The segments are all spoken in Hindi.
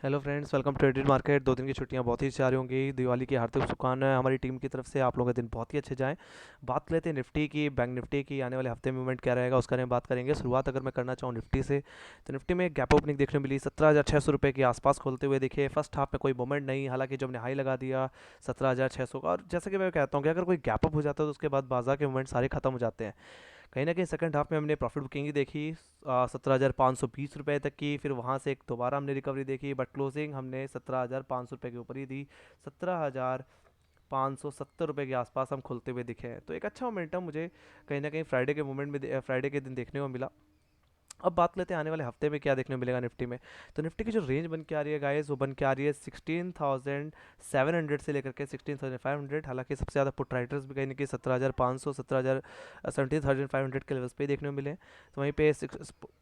Hello friends, welcome to traded market. 2 दिन की छुट्टियां बहुत ही अच्छी आ रही होंगी। दिवाली की हार्दिक शुभकामनाएं हमारी टीम की तरफ से। आप लोगों के दिन बहुत ही अच्छे जाएं। बात कर लेते हैं निफ्टी की, बैंक निफ्टी की। आने वाले हफ्ते में मूवमेंट क्या रहेगा उसका बात करेंगे। शुरुआत अगर मैं करना चाहूँ निफ्टी से, तो निफ्टी में एक गैप ओपनिंग देखने को मिली 17,600 रुपये के आसपास खोलते हुए दिखे। फर्स्ट हाफ में कोई मूवमेंट नहीं, हालांकि जो हमने हाई लगा दिया 17,600 का, और जैसे कि मैं कहता हूँ कि अगर कोई गैप अप हो जाता है तो उसके बाद बाजार के मूवमेंट सारे खत्म हो जाते हैं। कहीं ना कहीं सेकंड हाफ में हमने प्रॉफिट बुकिंग ही देखी 17,520 रुपये तक की। फिर वहाँ से एक दोबारा हमने रिकवरी देखी, बट क्लोजिंग हमने 17,500 रुपये के ऊपर ही दी। 17,570 रुपये के आसपास हम खुलते हुए दिखे हैं, तो एक अच्छा मोमेंटम मुझे कहीं ना कहीं फ्राइडे के मोमेंट में फ्राइडे के दिन देखने को मिला। अब बात लेते हैं आने वाले हफ्ते में क्या देखने को मिलेगा निफ्टी में। तो निफ्टी की जो रेंज बन के आ रही है गाइस, वो बन के आ रही है 16,700 से लेकर के 16,500। हालांकि सबसे ज़्यादा पुट राइटर्स भी कहीं ना कहीं 17,500, 17,500 के लेवल्स पे ही देखने को मिले। तो वहीं पे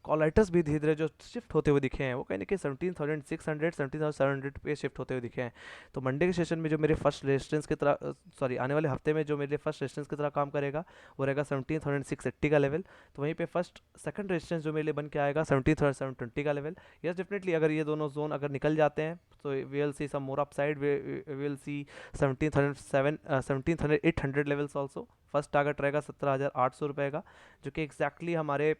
कॉल राइटर्स भी धीरे धीरे जो शिफ्ट होते हुए दिखे हैं, वो कहीं ना कहीं 17,600, 17,700 पे शिफ्ट होते हुए दिखे हैं। तो मंडे के सेशन में जो मेरे फर्स्ट रेजिस्टेंस की तरह, सॉरी, आने वाले हफ्ते में जो मेरे फर्स्ट रेजिस्टेंस की तरह काम करेगा, वो रहेगा 17,680 का लेवल। तो वहीं पे फर्स्ट सेकंड रेजिस्टेंस जो मेरे लिए बन के आएगा 17,720 का लेवल। यस, डेफिनेटली अगर ये दोनों जोन अगर निकल जाते हैं तो we will see some more upside. We will see 17,800 levels also. First target रहेगा 17,800 रुपये का, जो कि एग्जैक्टली हमारे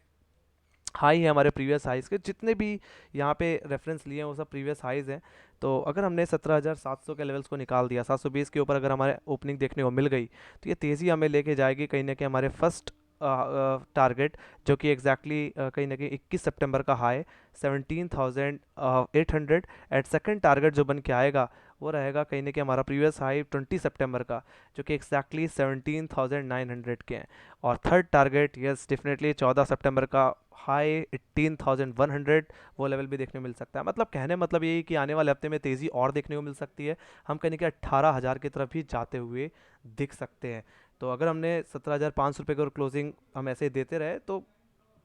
हाई है, हमारे प्रीवियस हाइज के। जितने भी यहाँ पे रेफरेंस लिए हैं वो सब प्रीवियस हाइज हैं। तो अगर हमने 17,700 के लेवल्स को निकाल दिया, 720 के ऊपर अगर हमारे ओपनिंग देखने को मिल गई, तो ये तेज़ी हमें लेके जाएगी कहीं ना कहीं हमारे फर्स्ट टारगेट, जो कि एग्जैक्टली कहीं ना कहीं 21 सितंबर का हाई 17,800। एट सेकंड टारगेट जो बन के आएगा, वो रहेगा कहीं ना कहीं हमारा प्रीवियस हाई 20 सितंबर का, जो कि एग्जैक्टली 17,900 के हैं। और थर्ड टारगेट, यस डेफिनेटली 14 सितंबर का हाई 18,100, वो लेवल भी देखने को मिल सकता है। मतलब कहने मतलब यही कि आने वाले हफ्ते में तेज़ी और देखने को मिल सकती है। हम कहीं कि 18,000 की तरफ भी जाते हुए दिख सकते हैं। तो अगर हमने 17,500 रुपये की क्लोजिंग हम ऐसे ही देते रहे, तो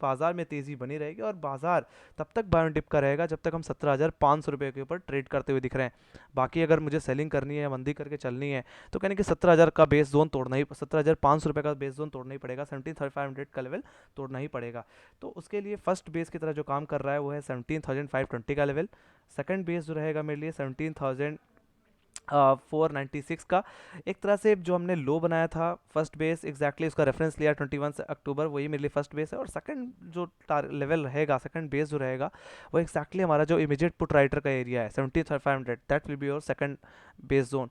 बाजार में तेज़ी बनी रहेगी, और बाजार तब तक बाय डिप का रहेगा जब तक हम 17,500 रुपये के ऊपर ट्रेड करते हुए दिख रहे हैं। बाकी अगर मुझे सेलिंग करनी है, मंदी करके चलनी है, तो कहने कि 17,000 का बेस जोन तोड़ना ही, 17,500 रुपये का बेस जोन तोड़ना ही पड़ेगा, 17,500 का लेवल तोड़ना ही पड़ेगा। तो उसके लिए फर्स्ट बेस की तरह जो काम कर रहा है वो है 17,520 का लेवल। सेकंड बेस जो रहेगा मेरे लिए 496 का। एक तरह से जो हमने लो बनाया था फर्स्ट बेस, एग्जैक्टली उसका रेफरेंस लिया 21 अक्टूबर, वही मेरे लिए फर्स्ट बेस है। और सेकंड जो लेवल रहेगा, सेकंड बेस जो रहेगा, वो एग्जैक्टली हमारा जो इमीडिएट पुट राइटर का एरिया है 17,500, that will be your second base zone.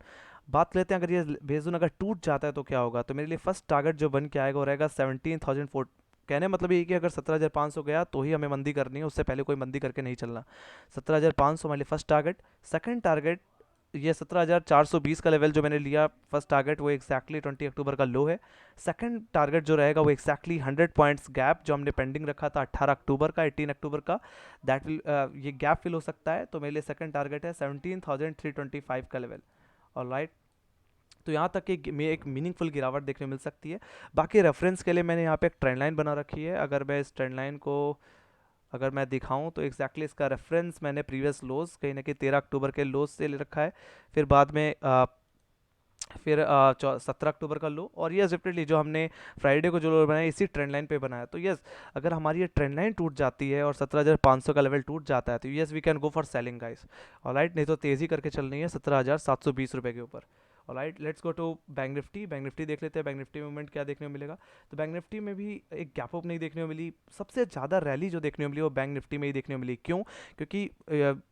बात लेते हैं अगर ये बेस जोन अगर टूट जाता है तो क्या होगा। तो मेरे लिए फर्स्ट टारगेट जो बन के आएगा वो रहेगा 17,004। कहने मतलब ये कि अगर 17,500 गया तो ही हमें मंदी करनी है, उससे पहले कोई मंदी करके नहीं चलना। 17,500 हमारे लिए फर्स्ट टारगेट। सेकंड टारगेट, ये 17,420 का लेवल जो मैंने लिया फर्स्ट टारगेट, वो एक्जैक्टली 20 अक्टूबर का लो है। सेकंड टारगेट जो रहेगा वो एक्जैक्टली 100 पॉइंट्स गैप जो हमने पेंडिंग रखा था 18 अक्टूबर का, 18 अक्टूबर का, दैट विल, ये गैप फिल हो सकता है। तो मेरे लिए सेकंड टारगेट है 17,325 का लेवल। और राइट, तो यहाँ तक कि में एक मीनिंगफुल गिरावट देखने मिल सकती है। बाकी रेफरेंस के लिए मैंने यहाँ पे एक ट्रेंड लाइन बना रखी है। अगर मैं इस ट्रेंड लाइन को अगर मैं दिखाऊं, तो एग्जैक्टली इसका रेफरेंस मैंने प्रीवियस लोज कहीं ना कहीं 13 अक्टूबर के लोज से ले रखा है। फिर बाद में फिर 17 अक्टूबर का लो, और यस डेफिनेटली जो हमने फ्राइडे को जो लो बनाया इसी ट्रेंड लाइन पे बनाया। तो यस, अगर हमारी ये ट्रेंड लाइन टूट जाती है और 17,500 का लेवल टूट जाता है, तो yes we can go for selling guys. Alright, नहीं तो तेज़ी करके चलनी है 17,720 रुपये के ऊपर। Alright, let's go to bank Nifty. Bank Nifty देख लेते हैं, बैंक निफ्टी मूवमेंट क्या देखने को मिलेगा। तो बैंक निफ्टी में भी एक गैप अप नहीं देखने को मिली। सबसे ज़्यादा रैली जो देखने को मिली वो बैंक निफ्टी में ही देखने को मिली। क्यों? क्योंकि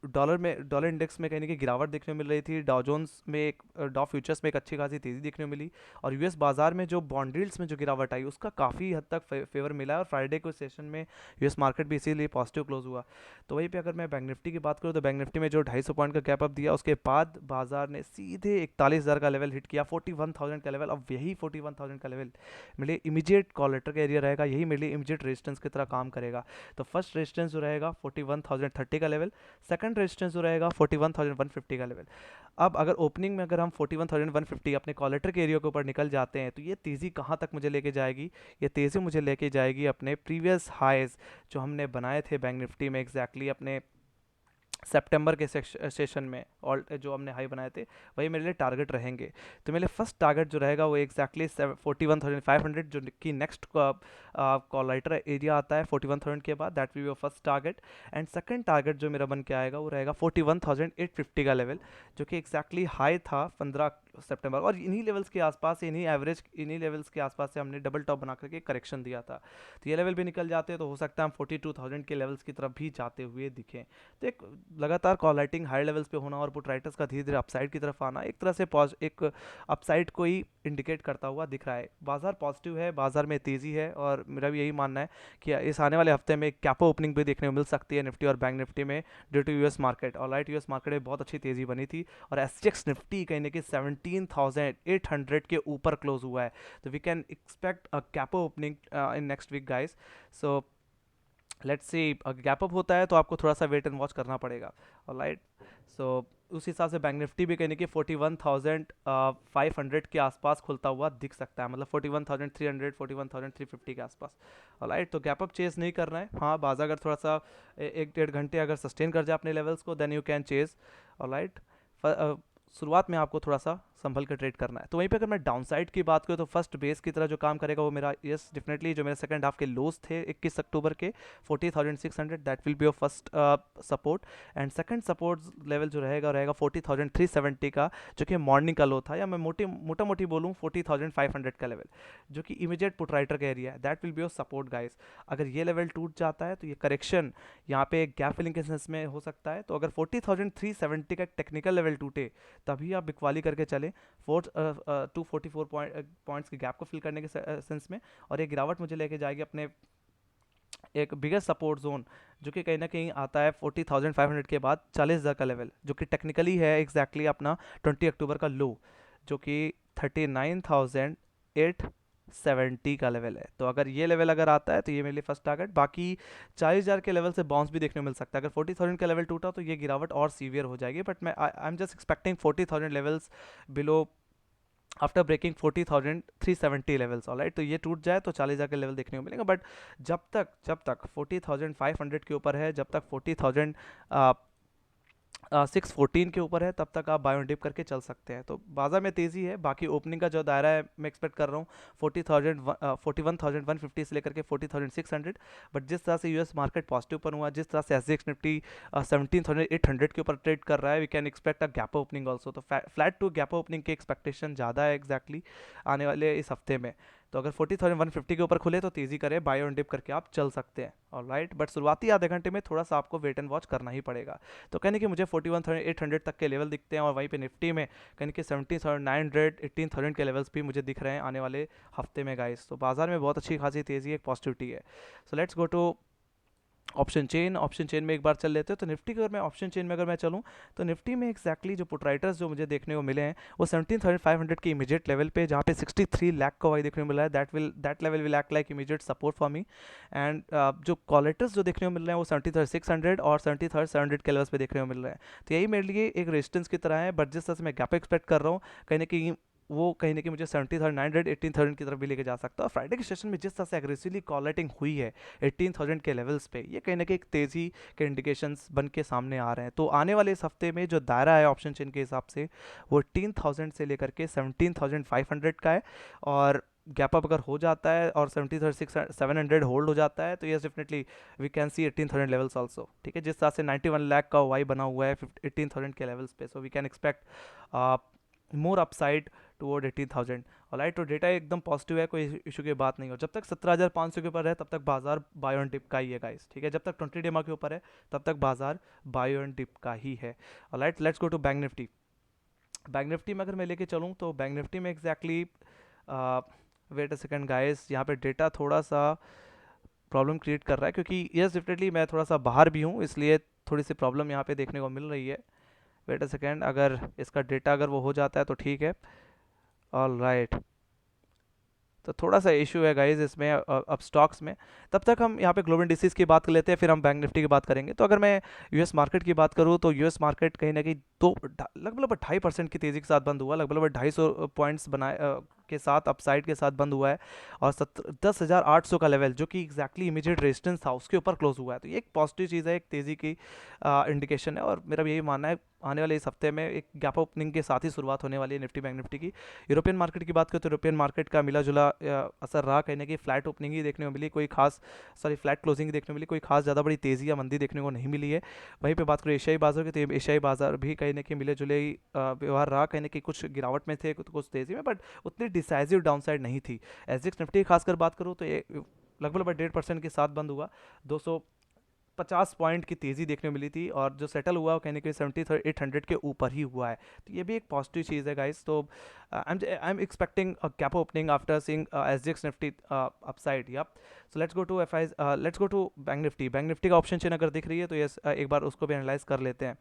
डॉलर इंडेक्स में कहीं ना कहीं गिरावट देखने को मिल रही थी। डॉ जोन्स में एक, डॉ फ्यूचर्स में एक अच्छी खासी तेज़ी देखने को मिली। और यूएस बाजार में जो बॉन्ड यील्ड्स में जो गिरावट आई, उसका काफ़ी हद तक फेवर मिला है। और फ्राइडे को सेशन में यूएस मार्केट भी इसीलिए पॉजिटिव क्लोज हुआ। तो वहीं पे अगर मैं बैंक निफ्टी की बात करूँ, तो बैंक निफ्टी में जो 250 पॉइंट का गैप अप दिया, उसके बाद बाजार ने सीधे 41,000 का लेवल हिट किया, 41,000 का लेवल। अब यही 41,000 का लेवल मेरे लिए इमीडिएट कॉल लेटर का एरिया रहेगा, यही मेरे लिए इमीडिएट रेजिस्टेंस की तरह काम करेगा। तो फर्स्ट रेजिस्टेंस जो रहेगा 41,030 का लेवल, सेकंड रेजिस्टेंस जो रहेगा 41,150 का लेवल। अब अगर ओपनिंग में अगर हम 41,150 अपने कॉल लेटर के एरिया के ऊपर निकल जाते हैं, तो ये तेज़ी कहाँ तक मुझे लेके जाएगी? ये तेज़ी मुझे लेके जाएगी अपने प्रीवियस हाइज जो हमने बनाए थे बैंक निफ्टी में, एग्जैक्टली अपने सितंबर के सेशन में ऑल जो हमने हाई बनाए थे वही मेरे लिए टारगेट रहेंगे। तो मेरे लिए फर्स्ट टारगेट जो रहेगा वो एग्जैक्टली 41,500, जो कि नेक्स्ट कॉल एरिया आता है 41,000 के बाद, that will be first target. And second target जो मेरा बन के आएगा वो रहेगा 41,850 का लेवल, जो कि एग्जैक्टली हाई था 15 सितंबर, और इन्हीं लेवल्स के आसपास, इन्हीं लेवल्स के आसपास से हमने डबल टॉप बना करके करेक्शन दिया था। तो ये लेवल भी निकल जाते हैं तो हो सकता है हम 42,000 के लेवल्स की तरफ भी जाते हुए दिखें। तो एक लगातार कॉल राइटिंग हाई लेवल्स पे होना और पुट राइटर्स का धीरे धीरे अपसाइड की तरफ आना एक तरह से एक अपसाइड को ही इंडिकेट करता हुआ दिख रहा है। बाजार पॉजिटिव है, बाजार में तेज़ी है, और मेरा भी यही मानना है कि इस आने वाले हफ्ते में कैपो ओपनिंग भी देखने को मिल सकती है निफ्टी और बैंक निफ्टी में due to US market. Alright, US market में बहुत अच्छी तेज़ी बनी थी और एसजीएक्स निफ्टी कहीं ना कहीं 17,800 के ऊपर क्लोज हुआ है। तो वी कैन एक्सपेक्ट अ कैपो opening in next week guys. So let's see, अगर गैप अप होता है तो आपको थोड़ा सा वेट एंड वॉच करना पड़ेगा। ऑलराइट, सो उस हिसाब से बैंक निफ्टी भी कहने की 41,500 के आसपास खुलता हुआ दिख सकता है, मतलब 41,300 41,350 के आसपास। ऑलराइट, तो गैप अप चेज नहीं करना है। हाँ, बाजार अगर थोड़ा सा 1-1.5 घंटे अगर सस्टेन कर जाए अपने लेवल्स को, then you can chase. Alright, शुरुआत में आपको थोड़ा सा संभल कर ट्रेड करना है। तो वहीं पे अगर मैं डाउन साइड की बात करूँ तो फर्स्ट बेस की तरह जो काम करेगा वो मेरा, यस डेफिनेटली, जो मेरे सेकंड हाफ के लोस थे 21 अक्टूबर के 40,600, that will be your first support. And second support level जो रहेगा 40,370 का, जो कि मॉर्निंग का लो था, या मैं मोटा मोटी बोलूँ 40,500 का लेवल, जो कि इमीडिएट पुट राइटर का एरिया है, that will be your support guys. अगर ये लेवल टूट जाता है तो ये करेक्शन यहाँ पे गैप फिलिंग के सेंस में हो सकता है। तो अगर 40,370 का टेक्निकल लेवल टूटे तभी आप बिकवाली करके चले 244 पॉइंट्स के गैप को फिल करने के सेंस में, और ये गिरावट मुझे लेके जाएगी अपने एक बिगर सपोर्ट जोन, जो कि कहीं ना कहीं आता है 40,500 के बाद 40,000 का लेवल, जो कि टेक्निकली है एग्जैक्टली अपना 20 अक्टूबर का लो, जो कि 39,870 का लेवल है। तो अगर ये लेवल अगर आता है तो ये मेरे लिए फर्स्ट टारगेट। बाकी 40,000 के लेवल से बाउंस भी देखने को मिल सकता है। अगर 40,000 का लेवल टूटा तो ये गिरावट और सीवियर हो जाएगी, बट मैं I am just expecting 40,000 levels below after breaking 40,370 levels. Alright, तो ये टूट जाए तो 40,000 के लेवल देखने को मिलेगा। बट जब तक 40,500 के ऊपर है, जब तक 40,000 614 के ऊपर है, तब तक आप बाय ऑन डिप करके चल सकते हैं। तो बाजार में तेज़ी है। बाकी ओपनिंग का जो दायरा है मैं एक्सपेक्ट कर रहा हूँ 41,150 से लेकर के 40,600। बट जिस तरह से यूएस मार्केट पॉजिटिव पर हुआ, जिस तरह से एसजीएक्स निफ्टी 17,800 के ऊपर ट्रेड कर रहा है, we can expect a gap opening also. तो फ्लैट टू गैप ओपनिंग की एक्सपेक्टेशन ज़्यादा है एग्जैक्टली आने वाले इस हफ्ते में। तो अगर 40,150 के ऊपर खुले तो तेज़ी करें, बाय ऑन डिप करके आप चल सकते हैं। ऑलराइट, बट शुरुआती आधे घंटे में थोड़ा सा आपको वेट एंड वॉच करना ही पड़ेगा। तो कहने कि मुझे 41,800 तक के लेवल दिखते हैं, और वहीं पे निफ्टी में कहने कि 17,900 18,000 के लेवल्स भी मुझे दिख रहे हैं आने वाले हफ्ते में गाइस। तो बाजार में बहुत अच्छी खासी तेज़ी, एक पॉजिटिविटी है। So let's go to option chain में एक बार चल लेते हैं। तो निफ्टी की अगर मैं ऑप्शन चेन में अगर मैं चलूँ तो निफ्टी में एक्जैक्टली जो पुट राइटर्स जो मुझे देखने को मिले हैं वो 17,500 के इमीडिएट लेवल पे, जहाँ पे 63 लाख का वाई देखने को मिला है, that level will act like immediate support for me. And जो कॉलेटर्स जो देखने को मिल रहे हैं वो 70,600 और 70,700 के लेवल्स पे देखने को मिल रहे हैं। तो यही मेरे लिए एक रेजिस्टेंस की तरह है। बट जिस तरह से मैं गैप एक्सपेक्ट कर रहा हूँ, कहीं ना कहीं वो कहीं ना कहीं मुझे 70,900 18,000 की तरफ भी लेके जा सकता है। और फ्राइडे के सेशन में जिस तरह से एग्रेसिवली कॉल राइटिंग हुई है 18,000 के लेवल्स पे, ये कहीं ना कहीं एक तेज़ी के इंडिकेशंस बन के सामने आ रहे हैं। तो आने वाले इस हफ्ते में जो दायरा है ऑप्शन चेन के हिसाब से वो 18,000 से लेकर के 17,500 का है। और गैप अप अगर हो जाता है और 70,700 होल्ड हो जाता है तो yes definitely we can see 18,000 levels also. ठीक है, जिस तरह से 91 लाख का वाई बना हुआ है 18,000 के लेवल्स पे, so we can expect more upside toward 18,000। Alright, तो डेटा एकदम पॉजिटिव है, कोई इशू की बात नहीं हो। जब तक 17,500 के ऊपर है तब तक बाजार बाय ऑन डिप का ही है गाइस। ठीक है, जब तक 20 डेमा के ऊपर है तब तक बाजार बाय ऑन डिप का ही है। Alright, let's go to bank Nifty. Bank Nifty में अगर मैं लेके चलूँ तो बैंक निफ्टी में exactly wait a second guys, यहाँ पे डेटा थोड़ा सा प्रॉब्लम क्रिएट कर रहा है, क्योंकि यस डेफिनेटली मैं थोड़ा सा बाहर भी हूँ, इसलिए थोड़ी सी प्रॉब्लम यहाँ पे देखने को मिल रही है। वेट अ सेकेंड, अगर इसका डेटा अगर वो हो जाता है तो ठीक है। ऑल राइट, तो थोड़ा सा इशू है गाइज इसमें अब स्टॉक्स में। तब तक हम यहाँ पे ग्लोबल इंडिसेस की बात कर लेते हैं, फिर हम बैंक निफ्टी की बात करेंगे। तो अगर मैं यूएस मार्केट की बात करूँ तो यूएस मार्केट कहीं ना कहीं लगभग 2.5% की तेज़ी के साथ बंद हुआ, लगभग 250 पॉइंट्स के साथ अपसाइड के साथ बंद हुआ है और 10,800 का लेवल जो कि एग्जैक्टली इमीडिएट रेजिस्टेंस था उसके ऊपर क्लोज हुआ है। तो ये एक पॉजिटिव चीज़ है, एक तेज़ी की इंडिकेशन है। और मेरा यही मानना है आने वाले इस हफ्ते में एक गैप ओपनिंग के साथ ही शुरुआत होने वाली है निफ्टी बैंक निफ्टी की। यूरोपियन मार्केट की बात करें तो यूरोपियन मार्केट का मिला जुला असर रहा, कहने की फ्लैट ओपनिंग ही देखने को मिली, कोई खास फ्लैट क्लोजिंग ही देखने को मिली, कोई खास ज़्यादा बड़ी तेज़ी या मंदी देखने को नहीं मिली है। वहीं पे बात करें एशियाई बाजार की तो एशियाई बाजार भी कहीं ना कहीं मिले जुले ही व्यवहार रहा, कहीं ना कहीं कुछ गिरावट में थे कुछ तेज़ी में, बट उतनी डिसाइसिव डाउनसाइड नहीं थी। एसजीएक्स निफ्टी खासकर बात करूँ तो ये लगभग 1.5% के साथ बंद हुआ, 250 पॉइंट की तेज़ी देखने को मिली थी और जो सेटल हुआ वो कहने के 7800 के ऊपर ही हुआ है। तो ये भी एक पॉजिटिव चीज़ है गाइस। तो I am expecting gap opening after seeing SGX Nifty upside. Yup, so let's go to FI, let's go to bank Nifty. Bank Nifty का ऑप्शन चेन अगर दिख रही है तो यस एक बार उसको भी एनालाइज कर लेते हैं।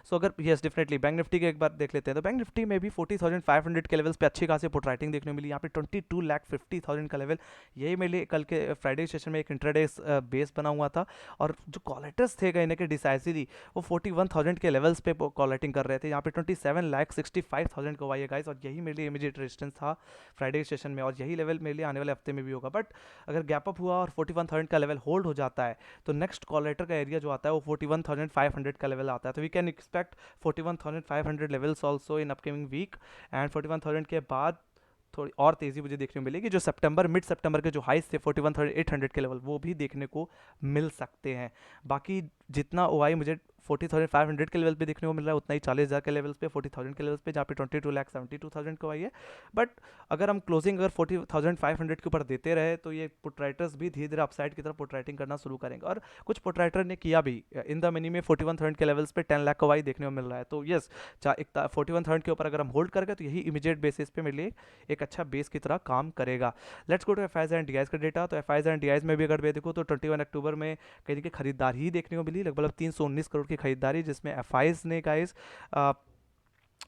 सो अगर यस डेफिनेटली बैंक निफ्टी के एक बार देख लेते हैं तो बैंक निफ्टी में भी 40,500 के लेवल्स पे अच्छी खासी पुट राइटिंग देखने को मिली। यहाँ पे 22,50,000 का लेवल, यही मेरे लिए कल के फ्राइडे सेशन में एक इंट्राडे बेस बना हुआ था। और जो कॉलेटर्स थे कहीं ना कहीं डिसाइसिवली वो 41,000 के लेवल्स पे कॉलेटिंग कर रहे थे। यहाँ पे 27,65,000 को आई है गाइस, और यही मेरे लिए इमीडिएट रेजिस्टेंस था फ्राइडे सेशन में, और यही लेवल मेरे लिए आने वाले हफ्ते में भी होगा। बट अगर गैप अप हुआ और 41,000 का लेवल होल्ड हो जाता है तो नेक्स्ट कॉलेटर का एरिया जो आता है वो 41,500 का लेवल आता है। तो we can expect 41,500 levels also in upcoming week, and 41,000 के बाद थोड़ी और तेज़ी मुझे देखने को मिलेगी। जो सितंबर मिड सितंबर के जो हाइस थे 41,800 के लेवल वो भी देखने को मिल सकते हैं। बाकी जितना ओआई मुझे 40,500 के लेवल पे देखने को मिल रहा है उतना ही 40,000 के लेवल्स पे, 40,000 के लेवल्स पे जहाँ पे 22,72,000 को आई है। बट अगर हम क्लोजिंग अगर 40,500 के ऊपर देते रहे तो ये पुट राइटर्स भी धीरे धीरे अपसाइड की तरफ पुट राइटिंग करना शुरू करेंगे, और कुछ पुट राइटर ने किया भी। इन द मनी में 41,000 के लेवल्स पे 10 लाख को आई देखने को मिल रहा है। तो यस, 41,000 के ऊपर अगर हम होल्ड करेंगे तो यही इमीडिएट बेसिस पे मेरे लिए एक अच्छा बेस की तरह काम करेगा। Let's go to FIs and DIs का डेटा। तो एफआईज एंड डीआईज में भी अगर मैं देखूँ तो 21 अक्टूबर में कहीं की खरीदारी ही देखने को मिली, लगभग 319 करोड़ की खरीदारी, जिसमें एफआईज ने गाइस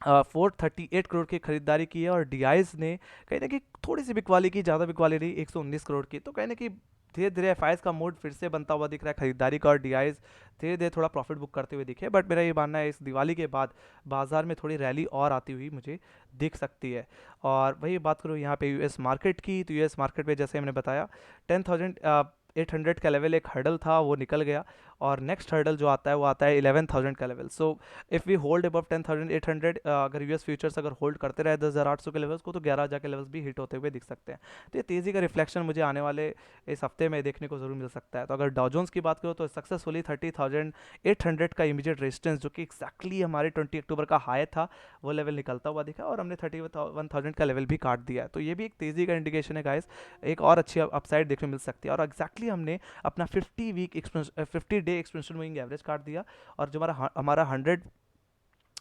438 करोड़ की खरीदारी की है, और डीआईज ने कहीं ना कहीं थोड़ी सी बिकवाली की, ज़्यादा बिकवाली रही 119 करोड़ की। तो कहीं ना कहीं धीरे धीरे एफआईज का मोड फिर से बनता हुआ दिख रहा है खरीदारी का, और डीआईज धीरे धीरे थोड़ा प्रॉफिट बुक करते हुए दिखे। बट मेरा ये मानना है इस दिवाली के बाद बाजार में थोड़ी रैली और आती हुई मुझे दिख सकती है। और वही बात करूँ यहाँ पे यूएस मार्केट की, तो यूएस मार्केट में जैसे हमने बताया 10,800 का लेवल एक हर्डल था वो निकल गया, और नेक्स्ट हर्डल जो आता है वो आता है 11,000 का level. So if we hold above 10,800, अगर यूएस फ्यूचर्स अगर होल्ड करते रहे 10,800 के लेवल्स को तो 11,000 के लेवल्स भी हिट होते हुए दिख सकते हैं। तो ये तेज़ी का रिफ्लेक्शन मुझे आने वाले इस हफ्ते में देखने को जरूर मिल सकता है। तो अगर डाउजोन्स की बात करो तो सक्सेसफुली 30,800 का इमीडिएट रेजिस्टेंस जो कि एक्जैक्टली हमारे 20 अक्टूबर का हाई था वो लेवल निकलता हुआ दिखा, और हमने 31,000 का लेवल भी काट दिया है। तो ये भी एक तेज़ी का इंडिकेशन है गाइस, एक और अच्छी अपसाइड देखने को मिल सकती है। और एक्जैक्टली हमने अपना 50 डे एक्सपेंशन मूविंग एवरेज काट दिया, और जो हमारा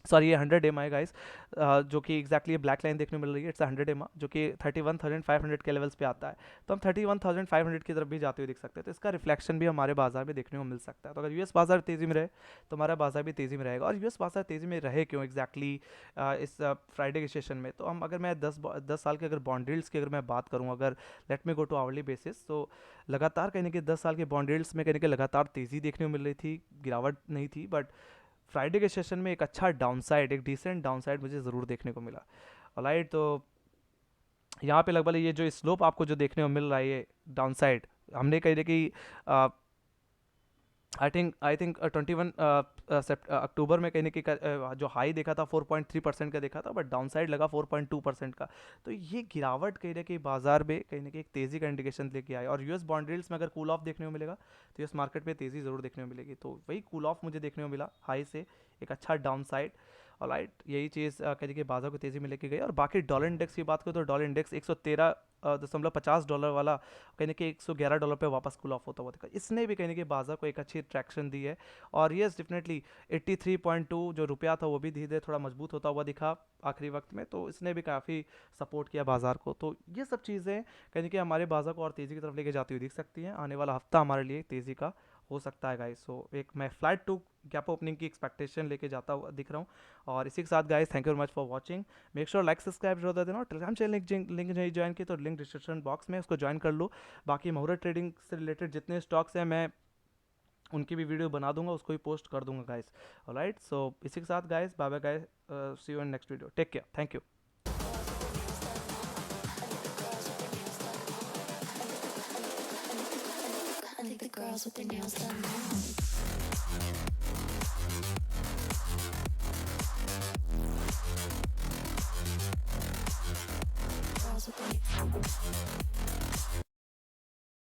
100 एम आई गाइस, जो कि एक्जैक्टली ब्लैक लाइन देखने को मिल रही है, इट्स 100 एम जो कि 31,500 के लेवल्स पे आता है। तो हम 31,500 की तरफ भी जाते हुए दिख सकते हैं। तो इसका रिफ्लेक्शन भी हमारे बाजार में देखने को मिल सकता है। तो अगर यूएस बाजार तेज़ी में रहे तो हमारा बाजार भी तेज़ी में रहेगा। और यूएस बाजार तेज़ी में रहे क्यों एक्जैक्टली इस फ्राइडे के सेशन में, तो हम अगर मैं 10 साल के अगर बॉन्ड यील्ड्स की अगर मैं बात करूँ, अगर let me go to hourly basis, तो लगातार कहने के 10 साल के बॉन्ड यील्ड्स में कहने के लगातार तेज़ी देखने को मिल रही थी, गिरावट नहीं थी। बट फ्राइडे के सेशन में एक अच्छा डाउनसाइड, एक डिसेंट डाउनसाइड मुझे ज़रूर देखने को मिला। ऑलराइट, तो यहाँ पे लगभग ये जो स्लोप आपको जो देखने को मिल रहा है ये डाउनसाइड, हमने कही कि आई थिंक 21 अक्टूबर में कहने की जो हाई देखा था 4.3% का देखा था, बट डाउन साइड लगा 4.2% का। तो ये गिरावट कहीं ना कहीं बाजार में कहीं ना कहीं एक तेज़ी का इंडिकेशन लेके आए। और यूएस बॉन्ड यील्ड्स में अगर कूल ऑफ देखने को मिलेगा तो यूएस मार्केट में तेज़ी ज़रूर देखने को मिलेगी। तो वही कूल ऑफ मुझे देखने को मिला हाई से, एक अच्छा डाउन साइड। ऑलराइट, यही चीज़ कहने की बाजार को तेज़ी में लेके गई। और बाकी डॉलर इंडेक्स की बात करें तो डॉलर इंडेक्स 113.50 डॉलर वाला कहने के 111 डॉलर पे वापस कूल ऑफ होता हुआ दिखा। इसने भी कहने के बाजार को एक अच्छी ट्रैक्शन दी है। और यस डेफिनेटली 83.2 जो रुपया था वो भी धीरे धीरे थोड़ा मजबूत होता हुआ दिखा आखिरी वक्त में, तो इसने भी काफ़ी सपोर्ट किया बाजार को। तो ये सब चीज़ें कहने के हमारे बाजार को और तेज़ी की तरफ लेके जाती हुई दिख सकती हैं। आने वाला हफ्ता हमारे लिए तेज़ी का हो सकता है गाइस। सो एक मैं फ्लाइट टू गैप ओपनिंग की एक्सपेक्टेशन लेके जाता हुआ दिख रहा हूँ। और इसी के साथ guys thank you very much for watching. Make sure like subscribe जरूर देना, और टेलीग्राम चैनल लिंक नहीं ज्वाइन की तो लिंक डिस्क्रिप्शन बॉक्स में उसको ज्वाइन कर लो। बाकी मुहूर्त ट्रेडिंग से रिलेटेड जितने स्टॉक्स हैं मैं उनकी भी वीडियो बना दूंगा, उसको भी पोस्ट कर दूंगा गाइस। ऑलराइट, सो इसी के साथ guys bye bye guys, see you in next video, take care, thank you. the girls with their nails done now. Girls with their